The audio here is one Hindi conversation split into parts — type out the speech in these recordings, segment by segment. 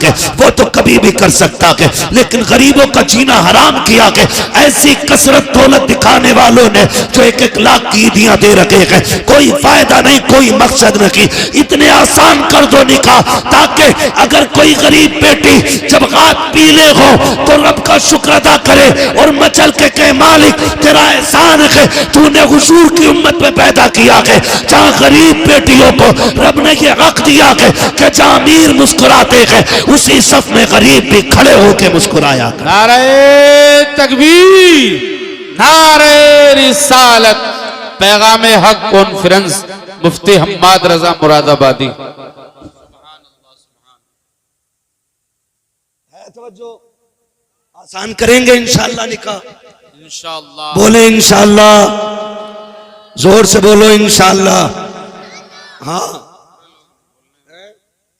के वो तो कभी भी कर सकता के, लेकिन गरीबों का जीना हराम किया के ऐसी कसरत दौलत दिखाने वालों ने जो 1-1 लाख की ईदियां दे रखे हैं, कोई फायदा नहीं, कोई मकसद नहीं। इतने आसान कर दो निकाह ताकि अगर कोई गरीब बेटी जब रात पीले हो तो रब का शुक्र अदा करे और मचल के कहे मालिक तेरा एहसान है, तूने हुजूर की उम्मत में पैदा किया है जहाँ गरीब बेटियों को रब ने ये हक दिया है कि जहाँ अमीर मुस्कुराते हैं उसी सफ में गरीब भी खड़े होकर मुस्कुराया। नारे तकबीर, नारे रिसालत, पैगाम हक कॉन्फ्रेंस, मुफ्ती हम्माद रजा मुरादाबादी। आसान करेंगे इंशाअल्लाह निकाह, इंशाअल्लाह। बोले इंशाअल्लाह, जोर से बोलो इंशाअल्लाह। हाँ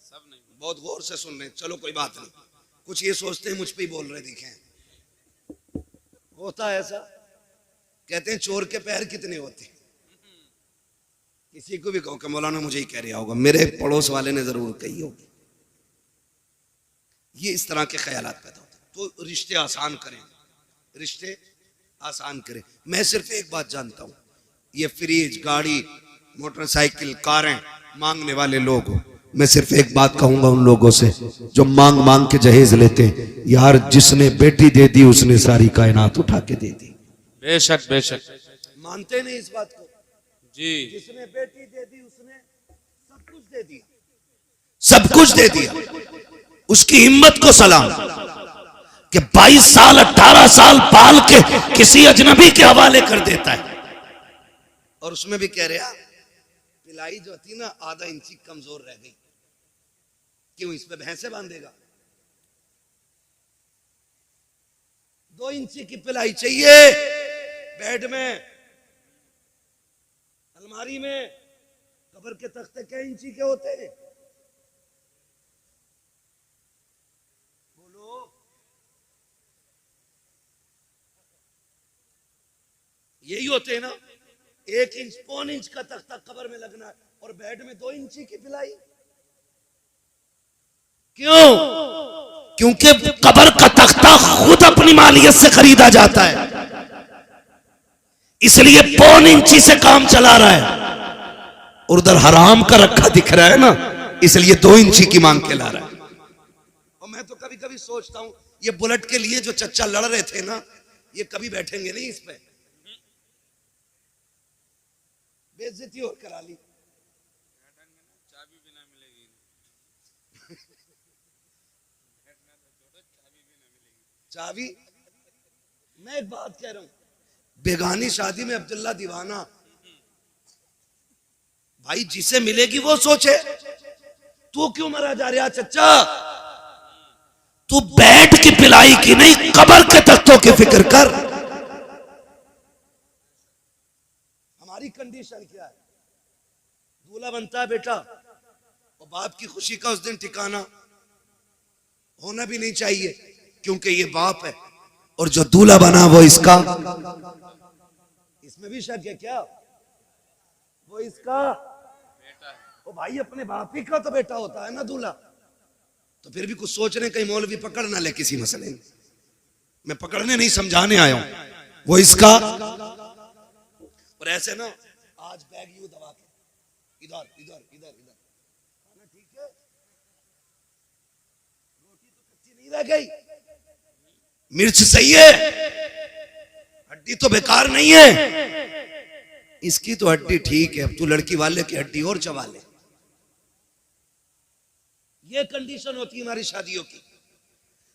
सब नहीं, बहुत गौर से सुन रहे, चलो कोई बात नहीं। कुछ ये सोचते हैं मुझ पे ही बोल रहे, देखें होता है ऐसा, कहते हैं चोर के पैर कितने होते हैं। किसी को भी कहो कि मौलाना मुझे ही कह रहा होगा, मेरे पड़ोस वाले ने जरूर कही होगी। ये इस तरह के ख्यालात पैदा होते हैं। तो रिश्ते आसान करें, रिश्ते आसान करें। मैं सिर्फ एक बात जानता हूं, ये फ्रिज, गाड़ी, मोटरसाइकिल, कारें मांगने वाले लोग हो, मैं सिर्फ एक बात कहूंगा उन लोगों से जो मांग मांग के जहेज लेते हैं, यार जिसने बेटी दे दी उसने सारी कायनात उठा के दे दी। बेशक बेशक, मानते नहीं इस बात को जी। जिसने बेटी दे दी उसने सब कुछ दे दिया, सब कुछ दे दिया। उसकी हिम्मत को सलाम कि 22 साल 18 साल पाल के किसी अजनबी के हवाले कर देता है। और उसमें भी कह रहा पिलाई जो थी ना आधा इंची कमजोर रह गई, क्यों इस पे भैंसे बांधेगा? 2 इंची की पिलाई चाहिए बेड में, अलमारी में। कब्र के तख्ते क्या इंची के होते हैं? बोलो, यही होते हैं ना। 1 इंच, 1.25 इंच का तख्ता कब्र में लगना है और बेड में 2 इंची की पिलाई। क्यों? क्योंकि कब्र का तख्ता खुद अपनी मालियत से खरीदा जाता है, इसलिए 1.25 इंची से काम चला रहा है। और उधर हराम का रखा दिख रहा है ना, इसलिए 2 इंची की मांग के ला रहा है। और मैं तो कभी कभी सोचता हूं ये बुलेट के लिए जो चच्चा लड़ रहे थे ना, ये कभी बैठेंगे नहीं इस पे। बेइज्जती और करा ली। चाबी भी ना मिलेगी। चाबी, मैं एक बात कह रहा हूं, बेगानी शादी में अब्दुल्ला दीवाना, भाई जिसे मिलेगी वो सोचे। तू क्यों मरा जा रहा चच्चा? तू बैठ की पिलाई की नहीं, कब्र के तख्तों की फिक्र कर। हमारी कंडीशन क्या है? दूल्हा बनता है बेटा, और बाप की खुशी का उस दिन ठिकाना होना भी नहीं चाहिए, क्योंकि ये बाप है और जो दूल्हा बना वो इसका। इसमें भी शक है क्या? वो इसका बेटा है। ओ भाई अपने बाप ही का तो बेटा होता है ना दूल्हा। तो फिर भी कुछ सोचने, कहीं मौलवी पकड़ ना ले किसी मसले में। मैं पकड़ने नहीं, समझाने आया हूं। वो इसका। और ऐसे ना आज बैग यूं दबा के इधर इधर इधर इधर, ठीक है, रोटी तो कच्ची नहीं रह गई, मिर्च सही है, हड्डी तो बेकार नहीं है, इसकी तो हड्डी ठीक है, अब तू लड़की वाले की हड्डी और चबा ले। ये कंडीशन होती है हमारी शादियों की।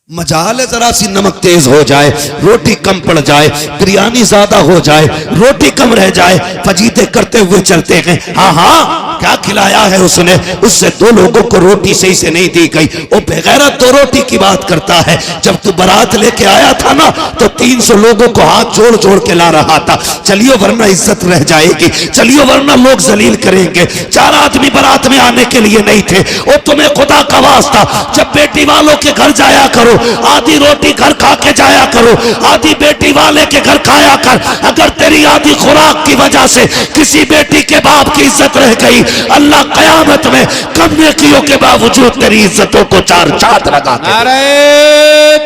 मजाल है जरा सी नमक तेज हो जाए, रोटी कम पड़ जाए, बिरयानी ज्यादा हो जाए, रोटी कम रह जाए, फजीते करते हुए चलते हैं। हाँ हाँ क्या खिलाया है उसने, उससे 2 लोगों को रोटी सही से नहीं दी गई, वो बेगैरत 2 रोटी की बात करता है। जब तू बारात लेके आया था ना तो 300 लोगों को हाथ जोड़ जोड़ के ला रहा था। चलियो वरना इज्जत रह जाएगी, चलियो वरना लोग जलील करेंगे। 4 आदमी बारात में आने के लिए नहीं थे। और तुम्हें खुदा का वास्ता, जब बेटी वालों के घर जाया करो, आधी रोटी घर खा के जाया करो, आधी बेटी वाले के घर खाया कर। अगर तेरी आधी खुराक की वजह से किसी बेटी के बाप की इज्जत रह गई अल्लाह कयामत में कम नेकियों के बावजूद तेरी इज्जतों को चार चांद लगा के नारे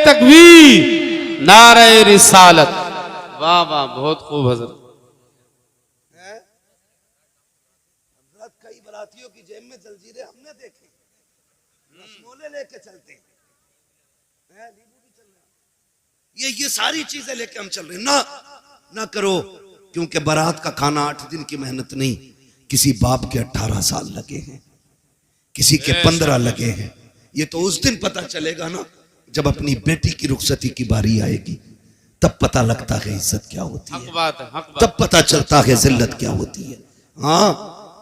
तकबीर, नारे रिसालत। वाह वाह, बहुत खूब हजरत। कई बरातियों की जेब में जंजीरें हमने देखी, रसमोले लेके चलते हैं, ये सारी चीजें लेके हम चल रहे हैं। ना करो, क्योंकि बारात का खाना 8 दिन की मेहनत नहीं, किसी बाप के 18 साल लगे हैं, किसी के 15 लगे हैं। ये तो उस दिन पता चलेगा ना जब अपनी बेटी की रुखसती की बारी आएगी, तब पता लगता है इज्जत क्या होती हक है, बात है, हक बात। तब पता चलता है जिल्लत क्या होती है। हाँ,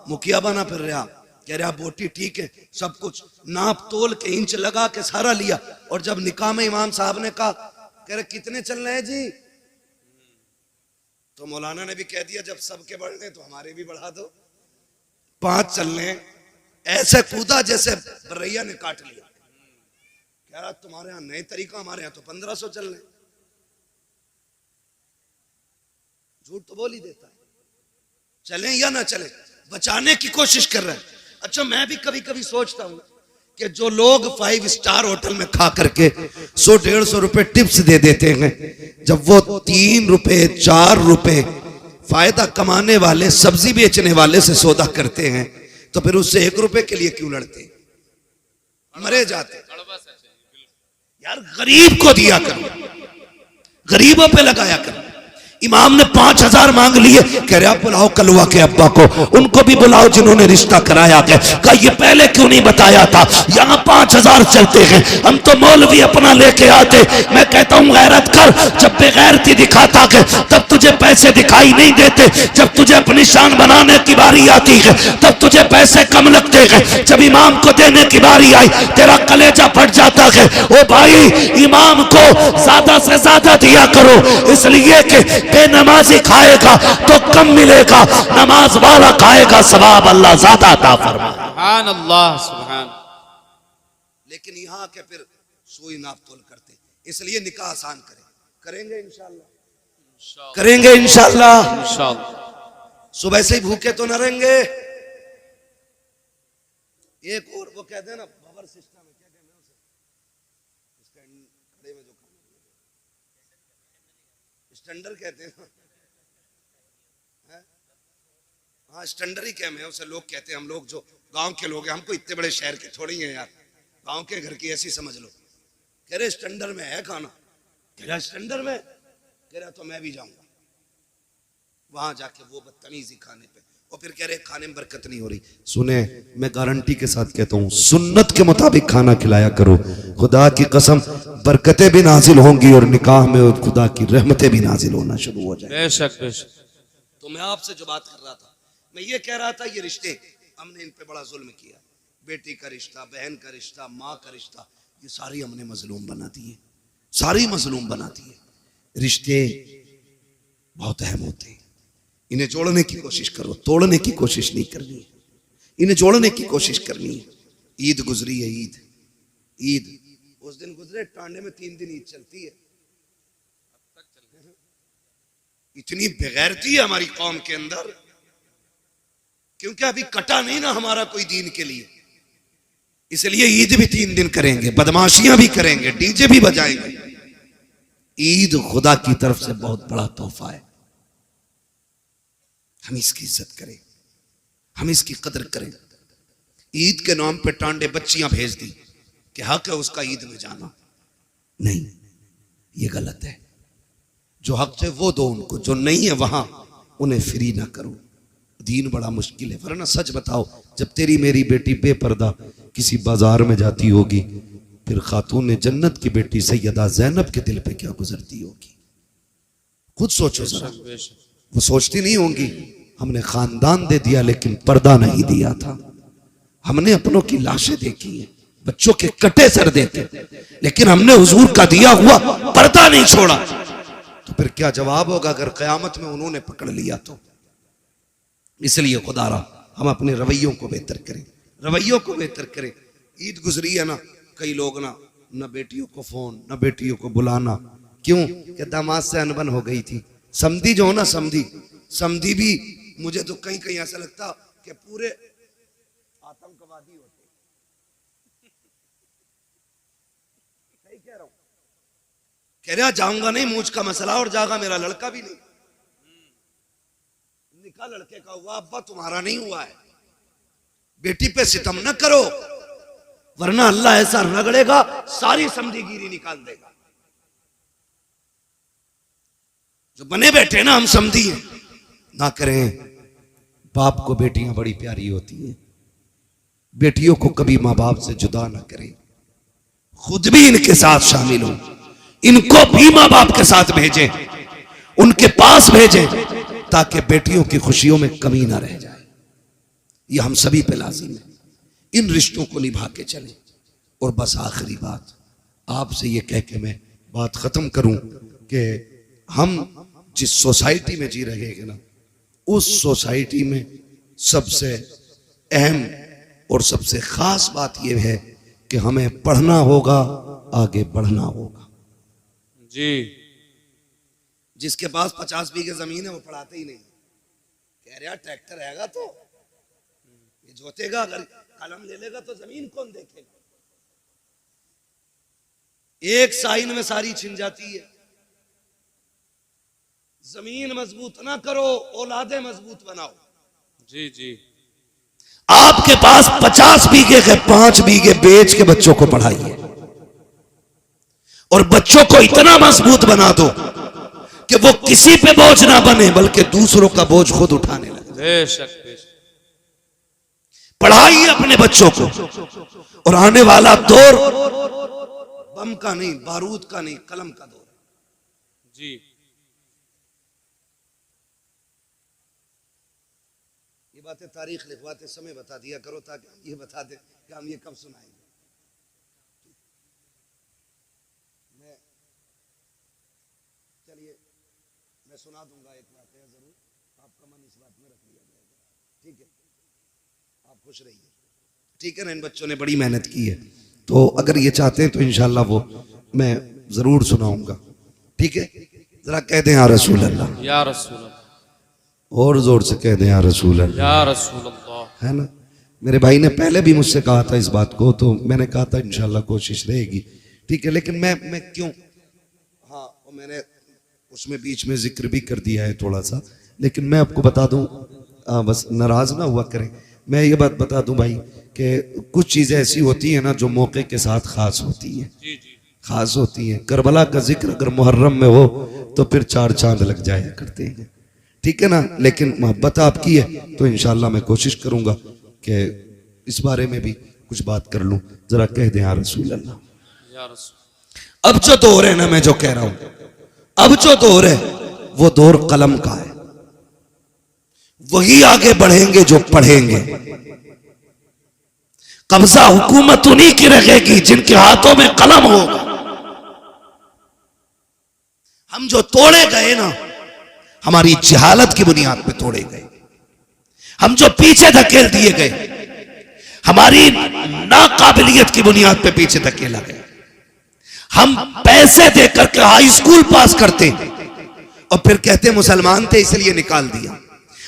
मुखिया बना फिर रहा, कह रहा बोटी ठीक है, सब कुछ नाप तोल के इंच लगा के सारा लिया, और जब निकाह में इमाम साहब ने कहा, कह रहे कितने चल रहे हैं जी, तो मौलाना ने भी कह दिया जब सबके बढ़ रहे तो हमारे भी बढ़ा दो, 5 चल रहे हैं। ऐसे कूदा जैसे बरैया ने काट लिया। कह रहा तुम्हारे यहां नए तरीका, हमारे यहां तो 1500 चल रहे हैं। झूठ तो बोल ही देता है, चलें या ना चलें, बचाने की कोशिश कर रहा है। अच्छा, मैं भी कभी कभी सोचता हूं कि जो लोग 5 स्टार होटल में खा करके 100-150 रुपए टिप्स दे देते हैं, जब वो 3 रुपए 4 रुपए फायदा कमाने वाले सब्जी बेचने वाले से सौदा करते हैं, तो फिर उससे 1 रुपए के लिए क्यों लड़ते, मरे जाते। यार गरीब को दिया करो, गरीबों पे लगाया करो। इमाम ने 5000 मांग लिए, कह रहे आप बुलाओ कलवा के अब्बा को, उनको भी बुलाओ जिन्होंने रिश्ता कराया है। कहा ये पहले क्यों नहीं बताया था, यहाँ 5000 चलते हैं, हम तो मौलवी अपना लेके आते। मैं कहता हूँ गैरत कर, जब बेगैरती दिखाता है तब तुझे पैसे दिखाई नहीं देते, जब तुझे अपनी शान बनाने की बारी आती है तब तुझे पैसे कम लगते हैं। जब इमाम को देने की बारी आई तेरा कलेजा फट जाता है। ओ भाई, इमाम को ज्यादा से ज्यादा दिया करो, इसलिए कि बेनमाजी खाएगा तो कम मिलेगा, नमाज वाला खाएगा सवाब अल्लाह ज्यादा अता फरमाए। सुभान अल्लाह, सुभान। लेकिन यहाँ के फिर सुई नाप तोल करते, इसलिए निकाह आसान करेंगे इंशाअल्लाह, करेंगे इंशाअल्लाह। इंशाअल्लाह। सुबह से ही भूखे तो न रहेंगे। एक और वो कहते हैं ना पावर सिस्टम, क्या कहते हैं उसे, खड़े में जो स्टैंडर कहते हैं, हाँ स्टैंडर ही कहते हैं उसे लोग कहते हैं। हम लोग जो गांव के लोग हैं, हमको इतने बड़े शहर के थोड़ी हैं यार, गांव के घर की ऐसी समझ लो। कह रहे स्टैंडर में है खाना, कह रहा स्टैंडर में, कह रहा तो मैं भी जाऊंगा वहां जाके वो बदतमीजी खाने पे, और फिर कह रहे खाने में बरकत नहीं हो रही। सुने, मैं गारंटी के साथ कहता हूँ सुन्नत के मुताबिक खाना खिलाया करो, खुदा की कसम बरकतें भी नाजिल होंगी और निकाह में खुदा की रहमतें भी नाजिल होना शुरू हो जाए। बेशक बेशक। तो मैं आपसे जो बात कर रहा था, मैं ये कह रहा था ये रिश्ते हमने इन पे बड़ा जुल्म किया, बेटी का रिश्ता, बहन का रिश्ता, माँ का रिश्ता, ये सारी हमने मजलूम बना दिए, सारी मजलूम बना दिए। रिश्ते बहुत अहम होते हैं, इन्हें जोड़ने की कोशिश करो, तोड़ने की कोशिश नहीं करनी है, इन्हें जोड़ने की कोशिश करनी है। ईद गुजरी है, ईद उस दिन गुजरे, टांडे में 3 दिन ईद चलती है। इतनी बेगैरती है हमारी कौम के अंदर, क्योंकि अभी कटा नहीं ना हमारा कोई दीन के लिए, इसलिए ईद भी 3 दिन करेंगे, बदमाशियां भी करेंगे, डीजे भी बजाएंगे। ईद खुदा की तरफ से बहुत बड़ा तोहफा है, हम इसकी इज्जत करें, हम इसकी कदर करें। ईद के नाम पे टांडे बच्चियां भेज दी कि हक है उसका ईद में जाना, नहीं, ये गलत है। जो हक है वो दो उनको, जो नहीं है वहां उन्हें फ्री ना करो। दीन बड़ा मुश्किल है, वरना सच बताओ, जब तेरी मेरी बेटी बेपर्दा किसी बाजार में जाती होगी, फिर खातून जन्नत की बेटी सैयदा ज़ैनब के दिल पे क्या गुजरती होगी, खुद सोचो जरा। वो सोचती नहीं होंगी हमने खानदान दे दिया लेकिन पर्दा नहीं दिया था, हमने अपनों की लाशें देखी हैं, बच्चों के कटे सर देखे, लेकिन हमने हुजूर का दिया हुआ पर्दा नहीं छोड़ा। तो फिर क्या जवाब होगा अगर कयामत में उन्होंने पकड़ लिया तो। इसलिए खुदारा हम अपने रवैयों को बेहतर करें, रवैयों को बेहतर करें। ईद गुजरी है ना, कई लोग ना बेटियों को फोन, ना बेटियों को बुलाना, क्यों कि दामाद से अनबन हो गई थी। समधी जो हो ना, समधी भी मुझे तो कहीं कहीं ऐसा लगता कि पूरे आतंकवादी होते। सही कह रहा हूं। कह रहा जाऊंगा नहीं, मूछ का मसला, और जागा मेरा लड़का भी नहीं। निकाह लड़के का हुआ, अब्बा तुम्हारा नहीं हुआ है। बेटी पे सितम न करो, वरना अल्लाह ऐसा रगड़ेगा सारी समझीगिरी निकाल देगा। जो बने बैठे ना हम समझी हैं, ना करें। बाप को बेटियां बड़ी प्यारी होती हैं, बेटियों को कभी माँ बाप से जुदा ना करें। खुद भी इनके साथ शामिल हो, इनको भी माँ बाप के साथ भेजें, उनके पास भेजें, ताकि बेटियों की खुशियों में कमी ना रह जाए। ये हम सभी पे लाजिम है, इन रिश्तों को निभा के चलें। और बस आखिरी बात आपसे ये कह के मैं बात खत्म करूं कि हम जिस सोसाइटी में जी रहे हैं ना, उस सोसाइटी में सबसे अहम और सबसे खास बात यह है कि हमें पढ़ना होगा, आगे बढ़ना होगा। जी। जिसके पास 50 बीघे जमीन है वो पढ़ाते ही नहीं। कह रहा ट्रैक्टर हैगा तो ये जोतेगा, अगर कलम ले लेगा तो जमीन कौन देखेगा। एक साइन में सारी छिन जाती है। जमीन मजबूत ना करो, औलादे मजबूत बनाओ। जी जी। आपके पास 50 बीघे के 5 बीघे बेच के बच्चों को पढ़ाइए, और बच्चों को इतना मजबूत बना दो कि वो किसी पे बोझ ना बने, बल्कि दूसरों का बोझ खुद उठाने लगे। बेशक बेशक। पढ़ाइए अपने बच्चों को, और आने वाला दौर बम का नहीं, बारूद का नहीं, कलम का दौर है। जी। ये बातें तारीख लिखवाते समय बता दिया करो, ताकि हम ये बता दें कि हम ये कब सुनाएंगे। चलिए मैं सुना दूंगा एक वाकया, जरूर आपका मन इस बात में रख लिया जाएगा। ठीक है, आप खुश रहिए। ठीक है ना। इन बच्चों ने बड़ी मेहनत की है, तो अगर ये चाहते हैं तो इंशाल्लाह वो मैं जरूर सुनाऊंगा। ठीक है, जरा कह दें या रसूल अल्लाह, या रसूल अल्लाह। और जोर से कह दें या रसूल अल्लाह, या रसूल अल्लाह। है ना। मेरे भाई ने पहले भी मुझसे कहा था इस बात को, तो मैंने कहा था इंशाल्लाह कोशिश रहेगी। ठीक है, लेकिन मैं क्यों, हाँ मैंने उसमें बीच में जिक्र भी कर दिया है थोड़ा सा, लेकिन मैं आपको बता दूं, बस नाराज ना हुआ करें। मैं ये बात बता दूं भाई कि कुछ चीजें ऐसी होती है ना जो मौके के साथ खास होती है। जी जी। खास होती है। करबला का जिक्र अगर मुहर्रम में हो तो फिर 4 चांद लग जाया करते हैं। ठीक है ना। लेकिन मोहब्बत आपकी है तो इंशाल्लाह मैं कोशिश करूंगा कि इस बारे में भी कुछ बात कर लूं। जरा कह दें या रसूल अल्लाह। या रसूल। अब जो दौर है ना, मैं जो कह रहा हूं, अब जो दौर है वो दौर कलम का है। वही आगे बढ़ेंगे जो पढ़ेंगे। कब्जा हुकूमत उन्हीं की रहेगी जिनके हाथों में कलम होगा। हम जो तोड़े गए ना, हमारी जहालत की बुनियाद पे तोड़े गए। हम जो पीछे धकेल दिए गए, हमारी नाकाबिलियत की बुनियाद पे पीछे धकेला गया। हम पैसे देकर के हाई स्कूल पास करते और फिर कहते मुसलमान थे इसलिए निकाल दिया।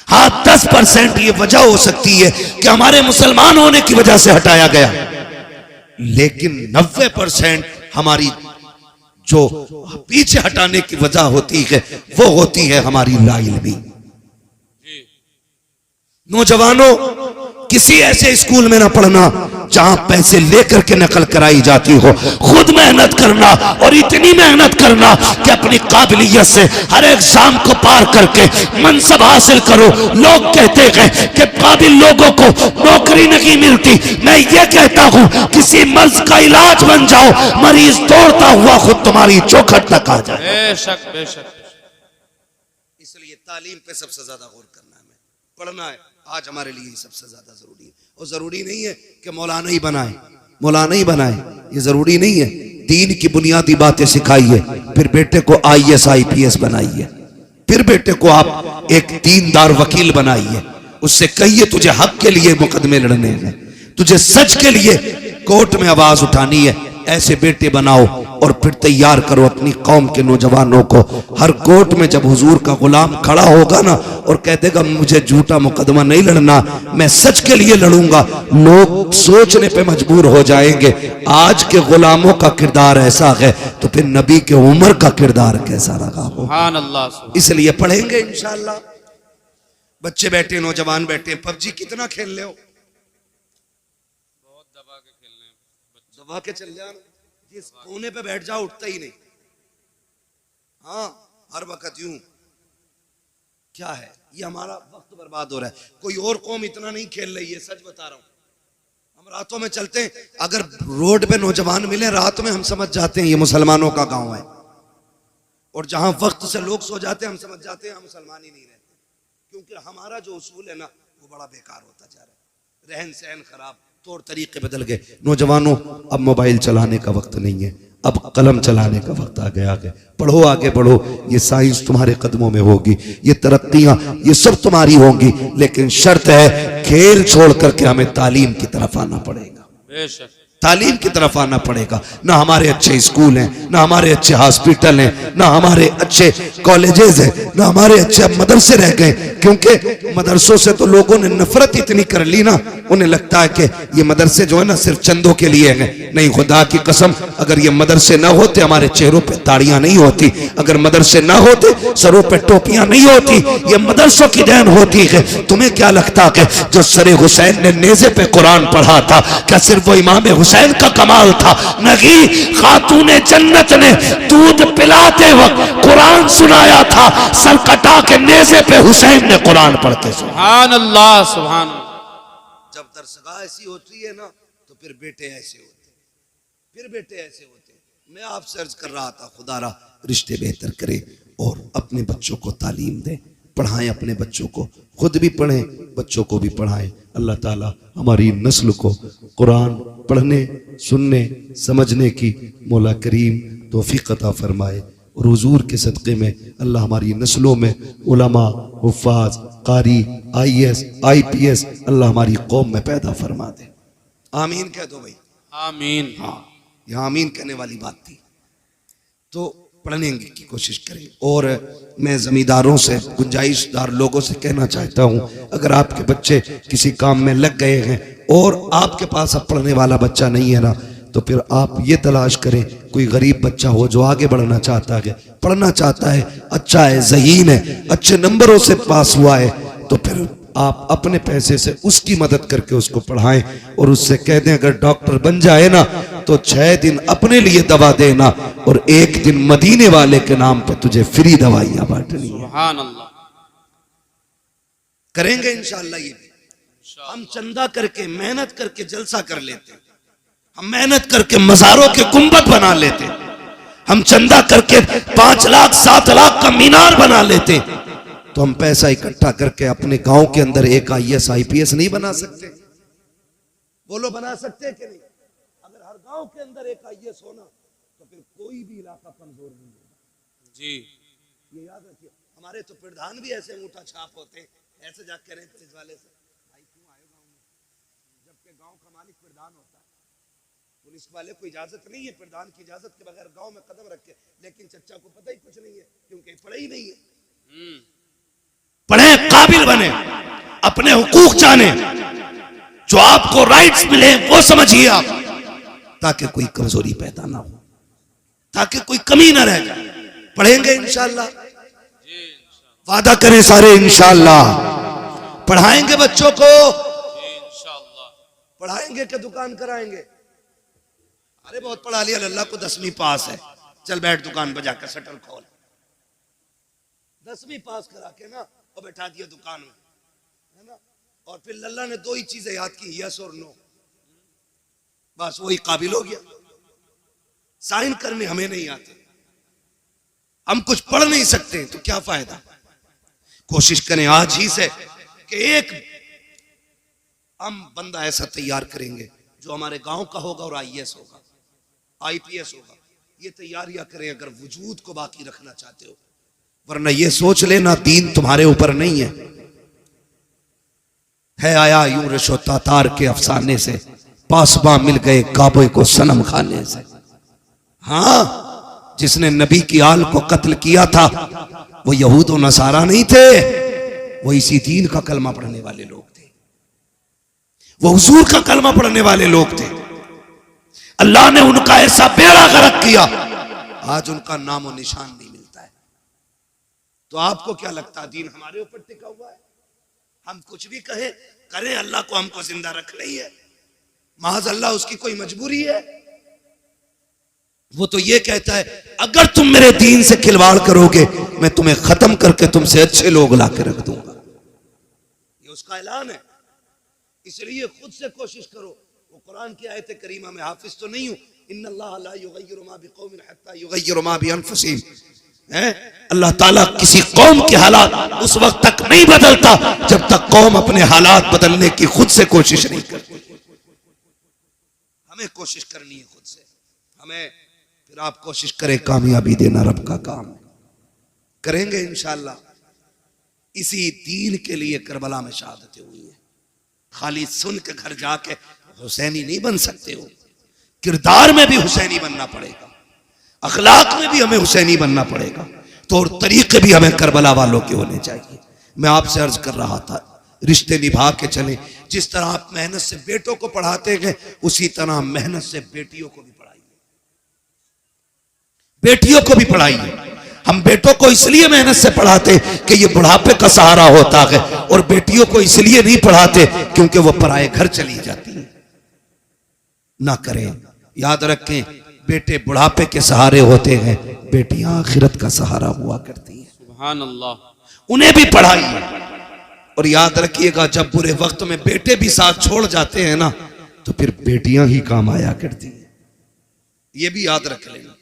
हाँ 10% ये वजह हो सकती है कि हमारे मुसलमान होने की वजह से हटाया गया, लेकिन 90% हमारी जो पीछे हटाने की वजह होती है वो होती है हमारी लाइल्मी। नौजवानों, किसी ऐसे स्कूल में ना पढ़ना जहां पैसे लेकर के नकल कराई जाती हो। खुद मेहनत करना, और इतनी मेहनत करना कि अपनी काबिलियत से हर एग्जाम को पार करके मनसब हासिल करो। लोग कहते हैं कि काबिल लोगों को नौकरी नहीं मिलती। मैं ये कहता हूं किसी मर्ज का इलाज बन जाओ, मरीज दौड़ता हुआ खुद तुम्हारी चौखट तक आ जाए। बेशक बेशक। इसलिए तालीम पे सबसे ज्यादा गौर करना है, पढ़ना है। आज हमारे लिए सबसे ज्यादा जरूरी है। और जरूरी नहीं है कि मौलाना ही बनाए, मौलाना ही बनाए, ये जरूरी नहीं है। दीन की बुनियादी बातें सिखाइए, फिर बेटे को IAS IPS बनाइए, फिर बेटे को आप एक दीनदार वकील बनाइए। उससे कहिए तुझे हक के लिए मुकदमे लड़ने हैं, तुझे सच के लिए कोर्ट में आवाज उठानी है। ऐसे बेटे बनाओ और फिर तैयार करो अपनी कौम के नौजवानों को। हर कोर्ट में जब हुजूर का गुलाम खड़ा होगा ना और कह देगा मुझे झूठा मुकदमा नहीं लड़ना, मैं सच के लिए लड़ूंगा, लोग सोचने पे मजबूर हो जाएंगे आज के गुलामों का किरदार ऐसा है तो फिर नबी के उमर का किरदार कैसा रहा हो। सुभान अल्लाह। इसलिए पढ़ेंगे इंशाअल्लाह। बच्चे बैठे, नौजवान बैठे, पबजी कितना खेल ले हो, बहुत दबा के खेलने हैं। दबा के चल जाना, जिस कोने पे बैठ जाओ उठता ही नहीं। हाँ, हर वक्त यूं। क्या है ये, हमारा वक्त बर्बाद हो रहा है। कोई और कौम इतना नहीं खेल रही है, सच बता रहा हूं। हम रातों में चलते हैं, अगर रोड पे नौजवान मिले रात में हम समझ जाते हैं ये मुसलमानों का गांव है, और जहां वक्त से लोग सो जाते हैं हम समझ जाते हैं हम मुसलमान ही नहीं रहते, क्योंकि हमारा जो उसूल है ना वो बड़ा बेकार होता जा रहा है। रहन सहन खराब, तौर तरीके बदल गए। नौजवानों, अब मोबाइल चलाने का वक्त नहीं है, अब कलम चलाने का वक्त आ गया है। पढ़ो, आगे बढ़ो, ये साइंस तुम्हारे कदमों में होगी, ये तरक्कियां ये सब तुम्हारी होंगी, लेकिन शर्त है खेल छोड़ करके हमें तालीम की तरफ आना पड़ेगा। बेशक तालीम की तरफ आना पड़ेगा। ना हमारे अच्छे स्कूल हैं, ना हमारे अच्छे हॉस्पिटल हैं, ना हमारे अच्छे कॉलेजेस हैं, ना हमारे अच्छे मदरसे रह गए, क्योंकि मदरसों से तो लोगों ने नफरत इतनी कर ली ना, उन्हें लगता है कि ये मदरसे जो है ना सिर्फ चंदों के लिए हैं। नहीं, खुदा की कसम, अगर ये मदरसे ना होते हमारे चेहरों पे ताड़ियां नहीं होती, अगर मदरसे ना होते सरों पे टोपियां नहीं होती, ये मदरसों की देन होती है। तुम्हें क्या लगता है जो सरे हुसैन ने नेज़े पे कुरान पढ़ा था, क्या सिर्फ वो इमाम हुसैन का कमाल था? नहीं, खातूने जन्नत ने दूध पिलाते वक्त कुरान सुनाया था, सर कटा के नेज़े पे हुसैन ने कुरान पढ़ते सुना। सुभान अल्लाह, सुभान अल्लाह। जब दरसगाह ऐसी होती है ना तो फिर बेटे ऐसे होते, फिर बेटे ऐसे होते। मैं आपसे अर्ज कर रहा था, खुदारा रिश्ते बेहतर करे और अपने बच्चों को तालीम दें, पढ़ाएं अपने बच्चों को, खुद भी पढ़ें, बच्चों को भी पढ़ाएं। अल्लाह ताला हमारी नस्ल को कुरान पढ़ने, सुनने, समझने की मौला करीम तौफीक अता फरमाए, और हुजूर के सदक़े में अल्लाह हमारी नस्लों में उलमा, हुफ़ाज़, कारी, IAS, IPS अल्लाह हमारी कौम में पैदा फरमा दे। आमीन कह दो भाई। आमीन। हाँ, यहाँ आमीन कहने वाली बात थी। तो पढ़ने की कोशिश करें। और मैं जमींदारों से, गुंजाइशदार लोगों से कहना चाहता हूँ, अगर आपके बच्चे किसी काम में लग गए हैं और आपके पास अब पढ़ने वाला बच्चा नहीं है ना, तो फिर आप ये तलाश करें कोई गरीब बच्चा हो जो आगे बढ़ना चाहता है, पढ़ना चाहता है, अच्छा है, ज़हीन है, अच्छे नंबरों से पास हुआ है, तो फिर आप अपने पैसे से उसकी मदद करके उसको पढ़ाएं और उससे कह दें अगर डॉक्टर बन जाए ना तो 6 दिन अपने लिए दवा देना और 1 दिन मदीने वाले के नाम पे तुझे फ्री दवाइयां बांटनी है। सुभान अल्लाह। करेंगे इंशाअल्लाह ये भी। हम चंदा करके, मेहनत करके जलसा कर लेते, हम मेहनत करके मज़ारों के गुंबद बना लेते, हम चंदा करके 5 लाख 7 लाख का मीनार बना लेते, तो हम पैसा इकट्ठा करके अपने गांव के अंदर एक IAS IPS नहीं बना सकते? बोलो, बना सकते हैं कि नहीं? अगर हर गांव के अंदर एक IAS होना तो फिर कोई भी इलाका कमजोर नहीं होगा। जी, ये याद रखिए। हमारे तो प्रधान भी ऐसे अंगूठा छाप होते हैं, ऐसे जाके करें पुलिस वाले से, भाई क्यों आए गांव में, जबकि गांव का मालिक प्रधान होता है। पुलिस वाले को इजाजत नहीं है प्रधान की इजाजत के बगैर गांव में कदम रखे, लेकिन चच्चा को पता ही कुछ नहीं है क्योंकि पढ़े ही नहीं है। पढ़े, काबिल बने, अपने हुकूक जाने, जो आपको राइट्स मिले वो समझिए आप, ताकि कोई कमजोरी पैदा ना हो, ताकि कोई कमी ना रह जाए। पढ़ेंगे इंशाअल्लाह, वादा करें सारे इंशाअल्लाह। पढ़ाएंगे बच्चों को, इंशाअल्लाह। पढ़ाएंगे कि दुकान कराएंगे? अरे बहुत पढ़ा लिया, अल्लाह को 10वीं पास है, चल बैठ दुकान पर जाकर शटर खोल। 10वीं पास करा के ना और बैठा दिया दुकान में, है ना, और फिर लल्ला ने 2 ही चीजें याद की, यस और नो, बस वही काबिल हो गया। साइन करने हमें नहीं आते, हम कुछ पढ़ नहीं सकते, तो क्या फायदा। कोशिश करें आज ही से कि एक हम बंदा ऐसा तैयार करेंगे जो हमारे गांव का होगा और IAS होगा, IPS होगा। ये तैयारियां करें अगर वजूद को बाकी रखना चाहते हो, वरना ये सोच लेना दीन तुम्हारे ऊपर नहीं है आया यूं रिशो तातार के अफसाने से, पासबा मिल गए काबे को सनम खाने से। हाँ, जिसने नबी की आल को कत्ल किया था वो यहूद और नसारा नहीं थे, वो इसी दीन का कलमा पढ़ने वाले लोग थे, वो हुजूर का कलमा पढ़ने वाले लोग थे। अल्लाह ने उनका ऐसा बेड़ा गर्क किया, आज उनका नाम और निशान नहीं मिलता है। तो आपको क्या लगता है दीन हमारे ऊपर टिका हुआ है? हम कुछ भी कहे करें, अल्लाह को हमको जिंदा रख रही है, माज अल्लाह उसकी कोई मजबूरी है? वो तो ये कहता है अगर तुम मेरे दीन से खिलवाड़ करोगे मैं तुम्हें खत्म करके तुमसे अच्छे लोग ला के रख दूंगा, ये उसका ऐलान है। इसलिए खुद से कोशिश करो। वो कुरान की आयत करीमा में हाफिज तो नहीं हूं, इन्नल्लाह ला युगय्यिरु मा बिकौमिन हत्ता युगय्यिरु मा बिअनफुसिहिम, अल्लाह ताला किसी कौम के हालात उस वक्त तक नहीं बदलता जब तक कौम अपने हालात बदलने की खुद से कोशिश नहीं करती। हमें कोशिश करनी है खुद से, हमें, फिर आप कोशिश करें, कामयाबी देना रब का काम है, करेंगे इंशाअल्लाह। इसी दीन के लिए करबला में शहादतें हुई है। खाली सुन के घर जाके हुसैनी नहीं बन सकते हो, किरदार में भी हुसैनी बनना पड़ेगा, अखलाक में भी हमें हुसैनी बनना पड़ेगा, तो और तरीके भी हमें करबला वालों के होने चाहिए। मैं आपसे अर्ज कर रहा था, रिश्ते निभा के चलें। जिस तरह आप मेहनत से बेटों को पढ़ाते गए उसी तरह मेहनत से बेटियों को भी पढ़ाइए, बेटियों को भी पढ़ाइए। हम बेटों को इसलिए मेहनत से पढ़ाते कि ये बुढ़ापे का सहारा होता है, और बेटियों को इसलिए नहीं पढ़ाते क्योंकि वो पराए घर चली जाती है। ना करें, याद रखें, बेटे बुढ़ापे के सहारे होते हैं, बेटियां आखिरत का सहारा हुआ करती हैं। सुभान अल्लाह। उन्हें भी पढ़ाइए, और याद रखिएगा जब बुरे वक्त में बेटे भी साथ छोड़ जाते हैं ना, तो फिर बेटियां ही काम आया करती हैं, ये भी याद रख लेना,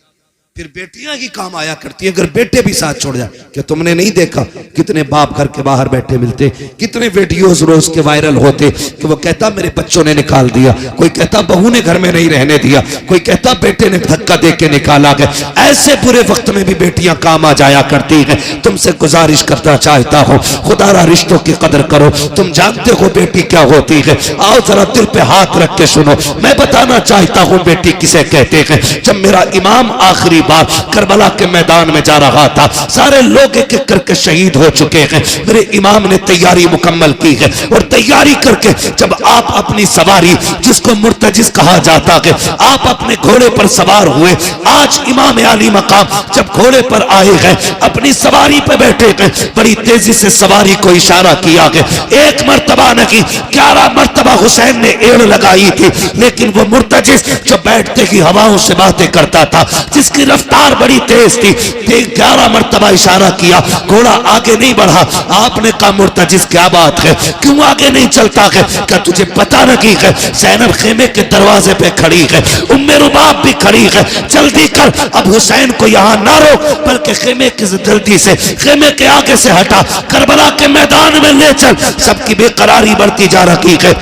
फिर बेटियां ही काम आया करती है अगर बेटे भी साथ छोड़ जाए। क्या तुमने नहीं देखा कितने बाप घर के बाहर बैठे मिलते, कितने वीडियोस रोज के वायरल होते कि वो कहता मेरे बच्चों ने निकाल दिया, कोई कहता बहू ने घर में नहीं रहने दिया, कोई कहता बेटे ने धक्का दे के निकाला गया। ऐसे बुरे वक्त में भी बेटियां काम आ जाया करती हैं। तुमसे गुजारिश करना चाहता हूँ, खुदारा रिश्तों की कदर करो। तुम जानते हो बेटी क्या होती है, आओ जरा दिल पे हाथ रख के सुनो। मैं बताना चाहता हूँ बेटी किसे कहते हैं। जब मेरा इमाम आखिरी बार करबला के मैदान में जा रहा था, सारे लोग एक एक करके शहीद हो चुके हैं, मेरे इमाम ने तैयारी मुकम्मल की है, और तैयारी करके जब आप अपनी सवारी, जिसको मुर्तजिज कहा जाता है, आप अपने घोड़े पर सवार हुए। आज इमाम आली मकाम जब घोड़े पर आए हैं, अपनी सवारी पर बैठे हैं, बड़ी तेजी से सवारी को इशारा किया है। एक मर्तबा नहीं 11 मर्तबा हुसैन ने एड़ लगाई थी, लेकिन वो मुर्तजिज जो बैठते ही हवाओं से बातें करता था, जिसकी रफ्तार बड़ी तेज थी, 11 मर्तबा इशारा किया, घोड़ा आगे नहीं बढ़ा। आपने कहा मुर्तजिज क्या बात है, क्यों आगे नहीं चलता है? क्या तुझे पता नहीं है ज़ैनब खेमे के दरवाजे पे खड़ी है, उम्मे रुबाब भी खड़ी है, जल्दी कर, अब हुसैन को यहाँ ना रोक, बल्कि खेमे की जल्दी से खेमे के आगे से हटा, करबला के मैदान में ले चल। सबकी बेकरारी बढ़ती जा रही है,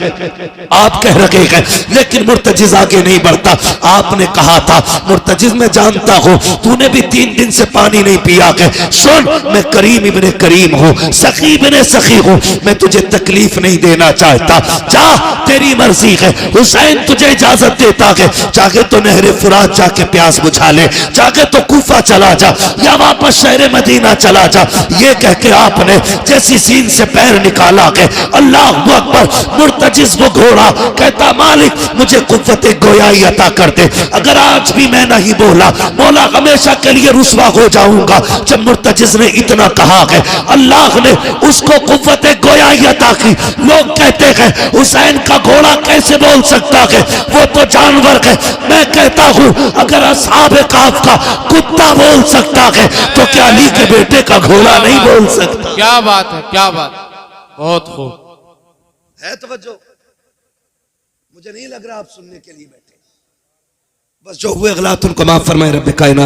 आप कह रहे हैं लेकिन मुर्तजिज आगे नहीं बढ़ता। आपने कहा था मुर्तजिज मैं जानता हूं तूने भी 3 दिन से पानी नहीं पिया है, सुन मैं करीम इब्ने करीम हूं, सखी इब्ने सखी हूं, मैं तुझे तकलीफ नहीं देना चाहता, जा तेरी मर्जी है। हुसैन तुझे इजाजत देता है, चाहे तो नहरे फुरात जाके प्यास बुझा ले, चाहे तो कूफा चला जा या वापस शहर मदीना चला जा। ये कह के आपने जैसी सीन से पैर निकाला है, अल्लाह अकबर, मुर्तजिज वो घोड़ा कहता मालिक मुझे कुव्वत गोयाई अता कर दे, अगर आज भी मैं नहीं बोला मौला हमेशा के लिए रुसवा हो जाऊंगा। जब मुर्तजिज ने इतना कहा है, अल्लाह ने उसको कुव्वत गोयाई अता की। लोग कहते हैं हुसैन का घोड़ा कैसे बोल सकता है, वो तो जानवर है। मैं कहता हूं अगर असहाबे काफ का कुत्ता बोल सकता है तो क्या अली के बेटे का घोड़ा नहीं बोल सकता? क्या बात है, क्या बात, बहुत खूब है तवज्जो। मुझे नहीं लग रहा आप सुनने के लिए बैठे, बस जो हुए गलत उनको माफ फरमाए रब्बे कायनात।